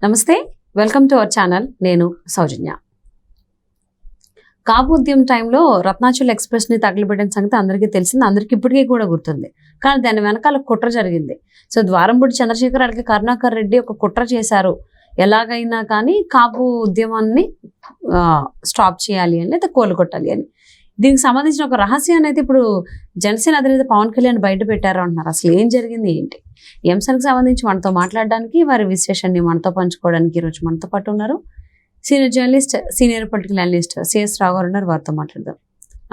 నమస్తే, welcome to our channel. నేను సౌజన్య. కాపు ఉద్యమం టైంలో రత్నాచల్ ఎక్స్ప్రెస్ని తగలబెట్టిన సంగతి అందరికీ తెలిసింది, అందరికీ ఇప్పటికీ కూడా గుర్తుంది. కానీ దాని వెనకాల కుట్ర జరిగింది. సో ద్వారంపూడి చంద్రశేఖర్ అలాగే కరుణాకర్ రెడ్డి ఒక కుట్ర చేశారు. ఎలాగైనా కానీ కాపు ఉద్యమాన్ని స్టాప్ చేయాలి అని, లేదా కోలుకొట్టాలి అని. దీనికి సంబంధించిన ఒక రహస్యాన్ని అయితే ఇప్పుడు జనసేన అధినేత పవన్ కళ్యాణ్ బయట పెట్టారు అంటున్నారు. అసలు ఏం జరిగింది ఏంటి, ఈ అంశానికి సంబంధించి మనతో మాట్లాడడానికి, వారి విశ్లేషణని మనతో పంచుకోవడానికి ఈరోజు మనతో పాటు ఉన్నారు senior journalist, senior political analyst CS Rao గారు ఉన్నారు. వారితో మాట్లాడదాం.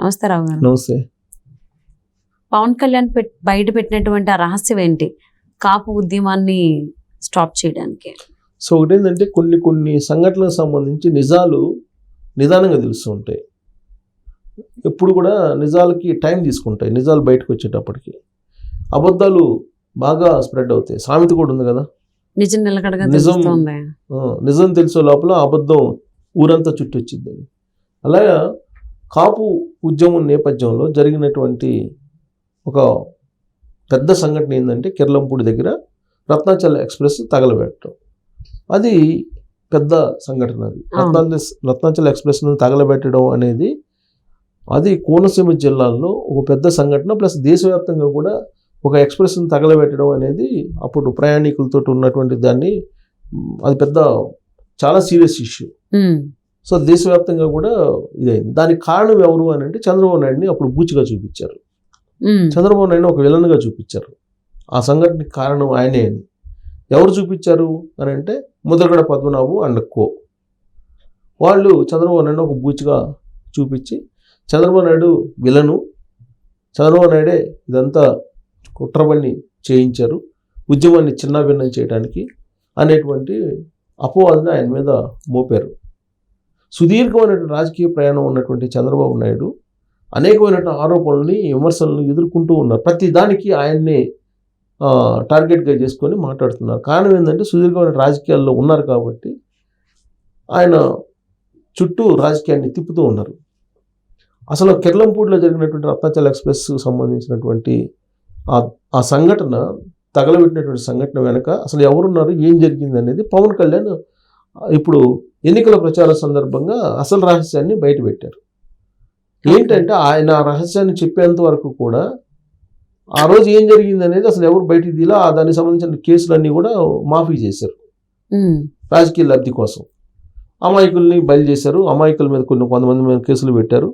నమస్తే రావు గారు. నమస్తే. పవన్ కళ్యాణ్ బయట పెట్టినటువంటి ఆ రహస్యం ఏంటి కాపు ఉద్యమాన్ని స్టాప్ చేయడానికి? సో ఒకటేంటంటే కొన్ని సంఘటనలకు సంబంధించి నిజాలు నిదానంగా తెలుస్తూ ఉంటాయి. ఎప్పుడు కూడా నిజాలకి టైం తీసుకుంటాయి. నిజాలు బయటకు వచ్చేటప్పటికి అబద్ధాలు బాగా స్ప్రెడ్ అవుతాయి. సామెత కూడా ఉంది కదా, నిజం నిలకడగా నిజం తెలిసే లోపల అబద్ధం ఊరంతా చుట్టూ వచ్చిందని. అలాగా కాపు ఉద్యమం నేపథ్యంలో జరిగినటువంటి ఒక పెద్ద సంఘటన ఏంటంటే కిర్లంపూడి దగ్గర రత్నాచల్ ఎక్స్ప్రెస్ తగలబెట్టడం. అది పెద్ద సంఘటన. అది రత్నాచల్ ఎక్స్ప్రెస్ను తగలబెట్టడం అనేది అది కోనసీమ జిల్లాలో ఒక పెద్ద సంఘటన. ప్లస్ దేశవ్యాప్తంగా కూడా ఒక ఎక్స్ప్రెస్ని తగలబెట్టడం అనేది అప్పుడు ప్రయాణికులతో ఉన్నటువంటి దాన్ని అది పెద్ద చాలా సీరియస్ ఇష్యూ. సో దేశవ్యాప్తంగా కూడా ఇదైంది. దానికి కారణం ఎవరు అని అంటే చంద్రబాబు నాయుడిని అప్పుడు బూచిగా చూపించారు. చంద్రబాబు నాయుడిని ఒక విలన్గా చూపించారు. ఆ సంఘటనకి కారణం ఆయనే అని. ఎవరు చూపించారు అని అంటే ముద్రగడ పద్మనాభు అండ్ కో. వాళ్ళు చంద్రబాబు నాయుడిని ఒక బూచిగా చూపించి చంద్రబాబు నాయుడు విలను, చంద్రబాబు నాయుడే ఇదంతా కుట్రబన్ని చేయించారు ఉద్యమాన్ని చిన్నాభిన్నం చేయడానికి అనేటువంటి అపవాదుని ఆయన మీద మోపారు. సుదీర్ఘమైనటువంటి రాజకీయ ప్రయాణం ఉన్నటువంటి చంద్రబాబు నాయుడు అనేకమైనటువంటి ఆరోపణల్ని, విమర్శలను ఎదుర్కొంటూ ఉన్నారు. ప్రతి దానికి ఆయన్ని టార్గెట్గా చేసుకొని మాట్లాడుతున్నారు. కారణం ఏంటంటే సుదీర్ఘమైన రాజకీయాల్లో ఉన్నారు కాబట్టి ఆయన చుట్టూ రాజకీయాన్ని తిప్పుతూ ఉన్నారు. అసలు కిర్లంపూడిలో జరిగినటువంటి రత్నాచల్ ఎక్స్ప్రెస్ సంబంధించినటువంటి ఆ సంఘటన, తగలబెట్టినటువంటి సంఘటన వెనక అసలు ఎవరున్నారు, ఏం జరిగింది అనేది పవన్ కళ్యాణ్ ఇప్పుడు ఎన్నికల ప్రచార సందర్భంగా అసలు రహస్యాన్ని బయటపెట్టారు. ఏంటంటే ఆయన ఆ రహస్యాన్ని చెప్పేంత వరకు కూడా ఆ రోజు ఏం జరిగింది అనేది అసలు ఎవరు బయటికి తీలా. దానికి సంబంధించిన కేసులన్నీ కూడా మాఫీ చేశారు రాజకీయ లబ్ధి కోసం. అమాయకుల్ని బయలు చేశారు. అమాయకుల మీద కొంతమంది మీద కేసులు పెట్టారు.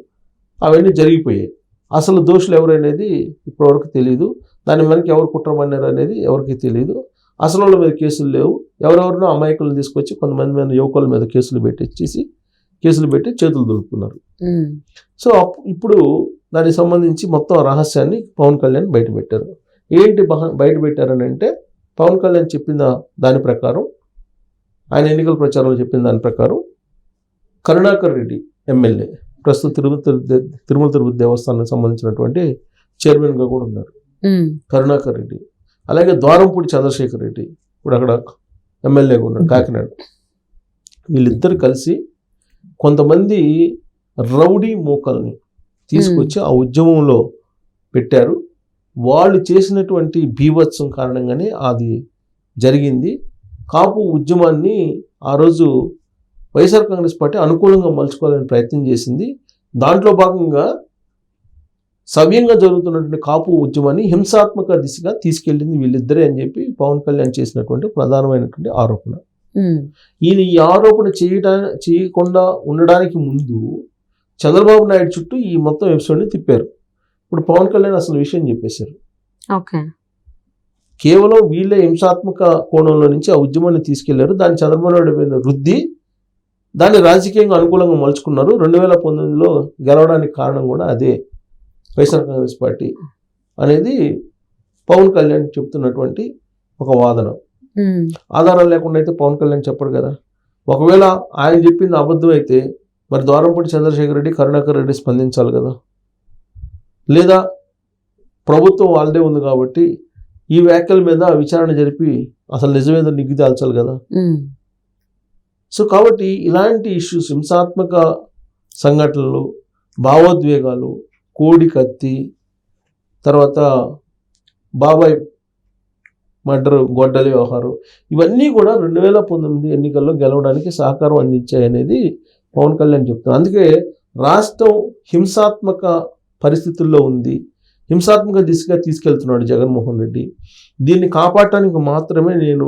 అవన్నీ జరిగిపోయాయి. అసలు దోషులు ఎవరనేది ఇప్పటివరకు తెలియదు. దాని వెనక ఎవరు కుట్రమన్నారు అనేది ఎవరికి తెలియదు. అసలు వాళ్ళ మీద కేసులు లేవు. ఎవరెవరినో అమాయకులను తీసుకొచ్చి కొంతమంది మీద యువకుల మీద కేసులు పెట్టి చేతులు దులుపుకున్నారు. సో ఇప్పుడు దానికి సంబంధించి మొత్తం రహస్యాన్ని పవన్ కళ్యాణ్ బయటపెట్టారు. ఏంటి బయటపెట్టారని అంటే పవన్ కళ్యాణ్ చెప్పిన దాని ప్రకారం, ఆయన ఎన్నికల ప్రచారంలో చెప్పిన దాని ప్రకారం కరుణాకర్ రెడ్డి ఎమ్మెల్యే ప్రస్తుతం తిరుమల తిరుపతి దేవస్థానానికి సంబంధించినటువంటి చైర్మన్గా కూడా ఉన్నారు కరుణాకర్ రెడ్డి. అలాగే ద్వారంపూడి చంద్రశేఖర్ రెడ్డి ఇప్పుడు అక్కడ ఎమ్మెల్యేగా ఉన్నారు కాకినాడ. వీళ్ళిద్దరు కలిసి కొంతమంది రౌడీ మూకల్ని తీసుకొచ్చి ఆ ఉద్యమంలో పెట్టారు. వాళ్ళు చేసినటువంటి బీభత్సం కారణంగానే అది జరిగింది. కాపు ఉద్యమాన్ని ఆ రోజు వైఎస్ఆర్ కాంగ్రెస్ పార్టీ అనుకూలంగా మలుచుకోవాలని ప్రయత్నం చేసింది. దాంట్లో భాగంగా సవ్యంగా జరుగుతున్నటువంటి కాపు ఉద్యమాన్ని హింసాత్మక దిశగా తీసుకెళ్ళింది వీళ్ళిద్దరే అని చెప్పి పవన్ కళ్యాణ్ చేసినటువంటి ప్రధానమైనటువంటి ఆరోపణ. ఈయన ఈ ఆరోపణ చేయకుండా ఉండడానికి ముందు చంద్రబాబు నాయుడు చుట్టూ ఈ మొత్తం ఎపిసోడ్ని తిప్పారు. ఇప్పుడు పవన్ కళ్యాణ్ అసలు విషయం చెప్పేశారు. కేవలం వీళ్ళే హింసాత్మక కోణంలో నుంచి ఆ ఉద్యమాన్ని తీసుకెళ్లారు. దాన్ని చంద్రబాబు నాయుడు మీద రుద్ది దాన్ని రాజకీయంగా అనుకూలంగా మలుచుకున్నారు. 2019లో గెలవడానికి కారణం కూడా అదే, వైఎస్ఆర్ కాంగ్రెస్ పార్టీ అనేది పవన్ కళ్యాణ్ చెప్తున్నటువంటి ఒక వాదన. ఆధారాలు లేకుండా అయితే పవన్ కళ్యాణ్ చెప్పడు కదా. ఒకవేళ ఆయన చెప్పింది అబద్ధం అయితే మరి ద్వారంపూడి చంద్రశేఖర్ రెడ్డి, కరుణాకర్ రెడ్డి స్పందించాలి కదా. లేదా ప్రభుత్వం వాళ్ళదే ఉంది కాబట్టి ఈ వ్యాఖ్యల మీద విచారణ జరిపి అసలు నిజమేదో నిగ్గు తేల్చాలి కదా. సో కాబట్టి ఇలాంటి ఇష్యూస్, హింసాత్మక సంఘటనలు, భావోద్వేగాలు, కోడి కత్తి, తర్వాత బాబాయ్ మర్డర్, గొడ్డలి వ్యవహారం, ఇవన్నీ కూడా 2019 ఎన్నికల్లో గెలవడానికి సహకారం అందించాయి అనేది పవన్ కళ్యాణ్ చెప్తున్నారు. అందుకే రాష్ట్రం హింసాత్మక పరిస్థితుల్లో ఉంది, హింసాత్మక దిశగా తీసుకెళ్తున్నాడు జగన్మోహన్ రెడ్డి. దీన్ని కాపాడటానికి మాత్రమే నేను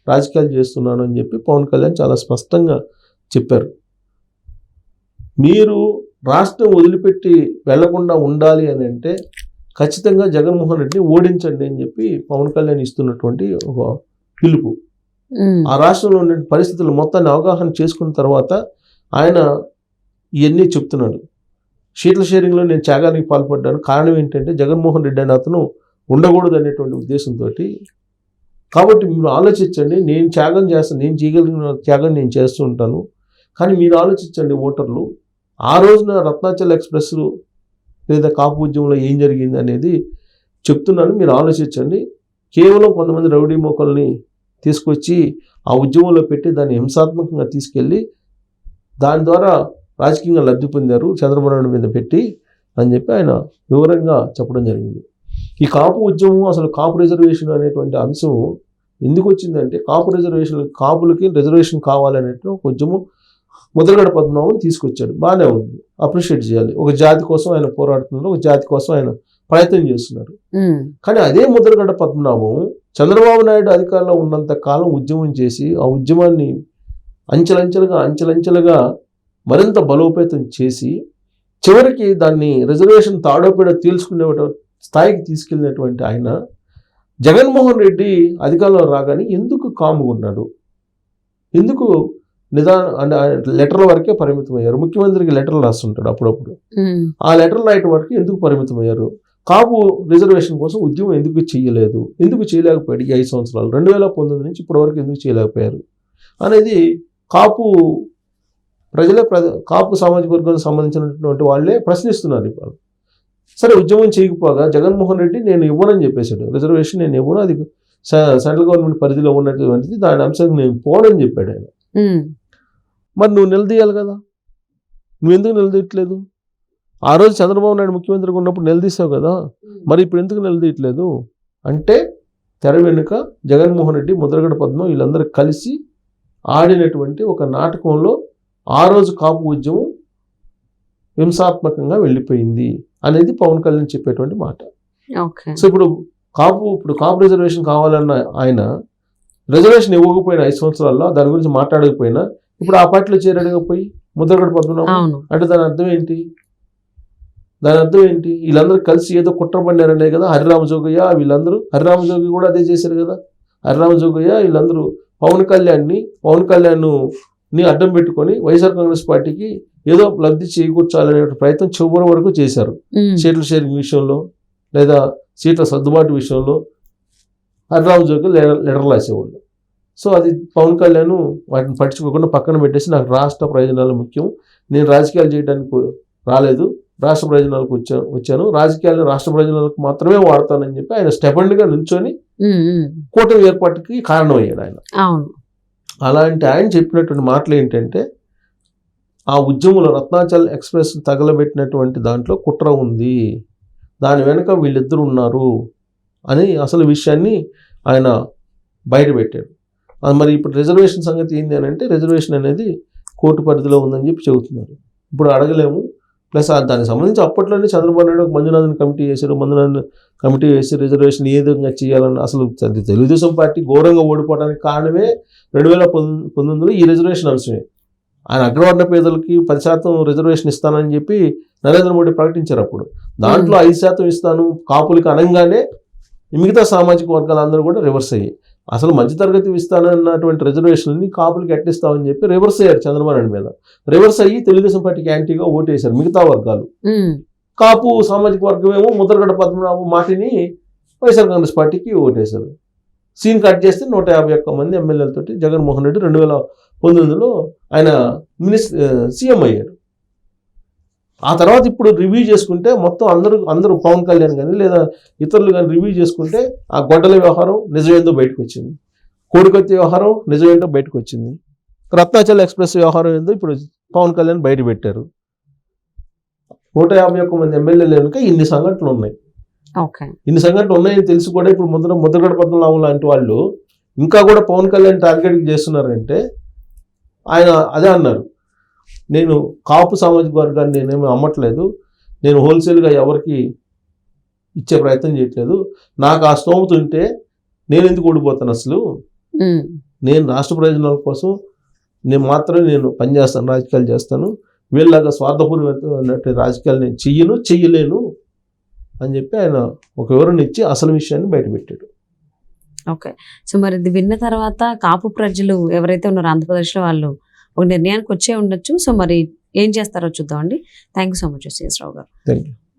రాజకీయాలు చేస్తున్నాను అని చెప్పి పవన్ కళ్యాణ్ చాలా స్పష్టంగా చెప్పారు. మీరు రాష్ట్రం వదిలిపెట్టి వెళ్లకుండా ఉండాలి అని అంటే ఖచ్చితంగా జగన్మోహన్ రెడ్డిని ఓడించండి అని చెప్పి పవన్ కళ్యాణ్ ఇస్తున్నటువంటి ఒక పిలుపు. ఆ రాష్ట్రంలో ఉండే పరిస్థితులు మొత్తాన్ని అవగాహన చేసుకున్న తర్వాత ఆయన ఇవన్నీ చెప్తున్నాడు. సీట్ల షేరింగ్లో నేను త్యాగానికి పాల్పడ్డాను, కారణం ఏంటంటే జగన్మోహన్ రెడ్డి అనే అతను ఉండకూడదు అనేటువంటి ఉద్దేశంతో. కాబట్టి మీరు ఆలోచించండి, నేను త్యాగం చేస్తాను, నేను చేయగలిగిన త్యాగం నేను చేస్తూ ఉంటాను, కానీ మీరు ఆలోచించండి ఓటర్లు, ఆ రోజున రత్నాచల్ ఎక్స్ప్రెస్ లేదా కాపు ఉద్యమంలో ఏం జరిగింది అనేది చెప్తున్నాను, మీరు ఆలోచించండి. కేవలం కొంతమంది రౌడీ మోకల్ని తీసుకొచ్చి ఆ ఉద్యమంలో పెట్టి దాన్ని హింసాత్మకంగా తీసుకెళ్ళి దాని ద్వారా రాజకీయంగా లబ్ధి పొందారు చంద్రబాబు నాయుడు మీద పెట్టి అని చెప్పి ఆయన వివరంగా చెప్పడం జరిగింది. ఈ కాపు ఉద్యమం, అసలు కాపు రిజర్వేషన్ అనేటువంటి అంశం ఎందుకు వచ్చిందంటే, కాపు రిజర్వేషన్, కాపులకి రిజర్వేషన్ కావాలనేటువంటి ఒక ఉద్యమం ముద్రగడ పద్మనాభం తీసుకొచ్చాడు. బాగానే ఉంది, అప్రిషియేట్ చేయాలి. ఒక జాతి కోసం ఆయన పోరాడుతున్నారు, ఒక జాతి కోసం ఆయన ప్రయత్నం చేస్తున్నారు. కానీ అదే ముద్రగడ పద్మనాభం చంద్రబాబు నాయుడు అధికారంలో ఉన్నంత కాలం ఉద్యమం చేసి ఆ ఉద్యమాన్ని అంచెలంచెలుగా మరింత బలోపేతం చేసి చివరికి దాన్ని రిజర్వేషన్ తాడోపేడ తేల్చుకునే స్థాయికి తీసుకెళ్ళినటువంటి ఆయన జగన్మోహన్ రెడ్డి అధికారంలో రాగానే ఎందుకు కాముగా ఉన్నాడు, ఎందుకు లెటర్ల వరకే పరిమితం అయ్యారు? ముఖ్యమంత్రికి లెటర్లు రాస్తుంటాడు అప్పుడప్పుడు, ఆ లెటర్లు రాయటం వరకు ఎందుకు పరిమితం అయ్యారు? కాపు రిజర్వేషన్ కోసం ఉద్యమం ఎందుకు చేయలేదు, ఎందుకు చేయలేకపోయాడు ఈ 5 సంవత్సరాలు, 2019 నుంచి ఇప్పటి వరకు ఎందుకు చేయలేకపోయారు అనేది కాపు కాపు సామాజిక వర్గానికి సంబంధించినటువంటి వాళ్ళే ప్రశ్నిస్తున్నారు ఇప్పుడు. సరే, ఉద్యమం చేయకపోగా జగన్మోహన్ రెడ్డి నేను ఇవ్వనని చెప్పేశాడు, రిజర్వేషన్ నేను ఇవ్వను, అది సెంట్రల్ గవర్నమెంట్ పరిధిలో ఉన్నటువంటిది, దాని అంశానికి నేను పోనని చెప్పాడు ఆయన. మరి నువ్వు నిలదీయాలి కదా, నువ్వు ఎందుకు నిలదీయట్లేదు? ఆ రోజు చంద్రబాబు నాయుడు ముఖ్యమంత్రిగా ఉన్నప్పుడు నిలదీసావు కదా, మరి ఇప్పుడు ఎందుకు నిలదీయట్లేదు అంటే తెర వెనుక జగన్మోహన్ రెడ్డి, ముద్రగడ పద్మం వీళ్ళందరూ కలిసి ఆడినటువంటి ఒక నాటకంలో ఆ రోజు కాపు ఉద్యమం హింసాత్మకంగా వెళ్ళిపోయింది అనేది పవన్ కళ్యాణ్ చెప్పేటువంటి మాట. సో ఇప్పుడు కాపు రిజర్వేషన్ కావాలన్న ఆయన రిజర్వేషన్ ఇవ్వకపోయినా 5 సంవత్సరాల్లో దాని గురించి మాట్లాడకపోయినా ఇప్పుడు ఆ పార్టీలో చేరడకపోయి ముద్రగడ పద్మనాభం అంటే దాని అర్థం ఏంటి? వీళ్ళందరూ కలిసి ఏదో కుట్ర పడినారనే కదా హరిరామజోగయ్య వీళ్ళందరూ. హరిరామజోగి కూడా అదే చేశారు కదా. హరిరామజోగయ్య వీళ్ళందరూ పవన్ కళ్యాణ్ని అడ్డం పెట్టుకొని వైఎస్ఆర్ కాంగ్రెస్ పార్టీకి ఏదో లబ్ధి చేకూర్చాలనే ప్రయత్నం చివరి వరకు చేశారు. సీట్ల షేరింగ్ విషయంలో లేదా సీట్ల సర్దుబాటు విషయంలో హరిరామజోగి లెటర్లు రాసేవాళ్ళు. సో అది పవన్ కళ్యాణ్ వాటిని పట్టించుకోకుండా పక్కన పెట్టేసి నాకు రాష్ట్ర ప్రయోజనాలు ముఖ్యం, నేను రాజకీయాలు చేయడానికి రాలేదు, రాష్ట్ర ప్రయోజనాలకు వచ్చాను, రాజకీయాలను రాష్ట్ర ప్రయోజనాలకు మాత్రమే వాడతానని చెప్పి ఆయన స్టెబెండ్గా నిల్చొని కూటమి ఏర్పాటుకి కారణమయ్యాడు ఆయన. అలాంటి ఆయన చెప్పినటువంటి మాటలు ఏంటంటే, ఆ ఉద్యమంలో రత్నాచల్ ఎక్స్ప్రెస్ తగలబెట్టినటువంటి దాంట్లో కుట్ర ఉంది, దాని వెనుక వీళ్ళిద్దరు ఉన్నారు అని అసలు విషయాన్ని ఆయన బయటపెట్టాడు. మరి ఇప్పుడు రిజర్వేషన్ సంగతి ఏంటి అని అంటే, రిజర్వేషన్ అనేది కోర్టు పరిధిలో ఉందని చెప్పి చెబుతున్నారు. ఇప్పుడు అడగలేము. ప్లస్ దానికి సంబంధించి అప్పట్లోనే చంద్రబాబు నాయుడు మంజునాథన్ కమిటీ చేశారు. మంజునాథన్ కమిటీ వేసి రిజర్వేషన్ ఏ విధంగా చేయాలని, అసలు తెలుగుదేశం పార్టీ ఘోరంగా ఓడిపోవడానికి కారణమే 2019లో ఈ రిజర్వేషన్ అంశమే. ఆయన అగ్రవర్ణ పేదలకి 10% రిజర్వేషన్ ఇస్తానని చెప్పి నరేంద్ర మోడీ ప్రకటించారు. అప్పుడు దాంట్లో 5% ఇస్తాను కాపులకి అనగానే మిగతా సామాజిక వర్గాలు అందరూ కూడా రివర్స్ అయ్యాయి. అసలు మధ్యతరగతి ఇస్తానన్నటువంటి రిజర్వేషన్ని కాపులకి ఎట్టిస్తామని చెప్పి రివర్స్ అయ్యారు చంద్రబాబు నాయుడు మీద. రివర్స్ అయ్యి తెలుగుదేశం పార్టీకి యాంటీగా ఓటేశారు మిగతా వర్గాలు. కాపు సామాజిక వర్గం ఏమో ముద్రగడ పద్మనాభం మాటిని వైఎస్ఆర్ కాంగ్రెస్ పార్టీకి ఓటేశారు. సీన్ కట్ చేస్తే 151 మంది ఎమ్మెల్యేలతోటి జగన్మోహన్ రెడ్డి 2019లో ఆయన సీఎం అయ్యాడు. ఆ తర్వాత ఇప్పుడు రివ్యూ చేసుకుంటే మొత్తం అందరూ పవన్ కళ్యాణ్ కానీ లేదా ఇతరులు కానీ రివ్యూ చేసుకుంటే ఆ గొడ్డల వ్యవహారం నిజమేందో బయటకు వచ్చింది, కోడికత్తి వ్యవహారం నిజమేందో బయటకు వచ్చింది, రత్నాచల్ ఎక్స్ప్రెస్ వ్యవహారం ఏందో ఇప్పుడు పవన్ కళ్యాణ్ బయట పెట్టారు. 151 మంది ఎమ్మెల్యేలు కనుక ఇన్ని సంఘటనలు ఉన్నాయి. ఓకే. ఇన్ని సంఘటనలు ఉన్నాయని తెలిసి కూడా ఇప్పుడు ముద్రగడ పద్మనాభం లాంటి వాళ్ళు ఇంకా కూడా పవన్ కళ్యాణ్ టార్గెట్ చేస్తున్నారంటే ఆయన అదే అన్నారు, నేను కాపు సామాజిక వర్గాన్ని నేనేమి అమ్మట్లేదు, నేను హోల్సేల్గా ఎవరికి ఇచ్చే ప్రయత్నం చేయట్లేదు, నాకు ఆ స్తోమత ఉంటే నేను ఎందుకు ఓడిపోతాను, అసలు నేను రాష్ట్ర ప్రయోజనాల కోసం నేను పనిచేస్తాను, రాజకీయాలు చేస్తాను, వీళ్ళలాగా స్వార్థపూర్వమైన రాజకీయాలు నేను చెయ్యలేను అని చెప్పి ఆయన ఒక వివరణ ఇచ్చి అసలు విషయాన్ని బయటపెట్టాడు. ఓకే. సో మరి ఇది విన్న తర్వాత కాపు ప్రజలు ఎవరైతే ఉన్నారో ఆంధ్రప్రదేశ్లో వాళ్ళు ఒక నిర్ణయానికి వచ్చే ఉండొచ్చు. సో మరి ఏం చేస్తారో చూద్దామండి. Thank you so much S Rao గారు. Thank you.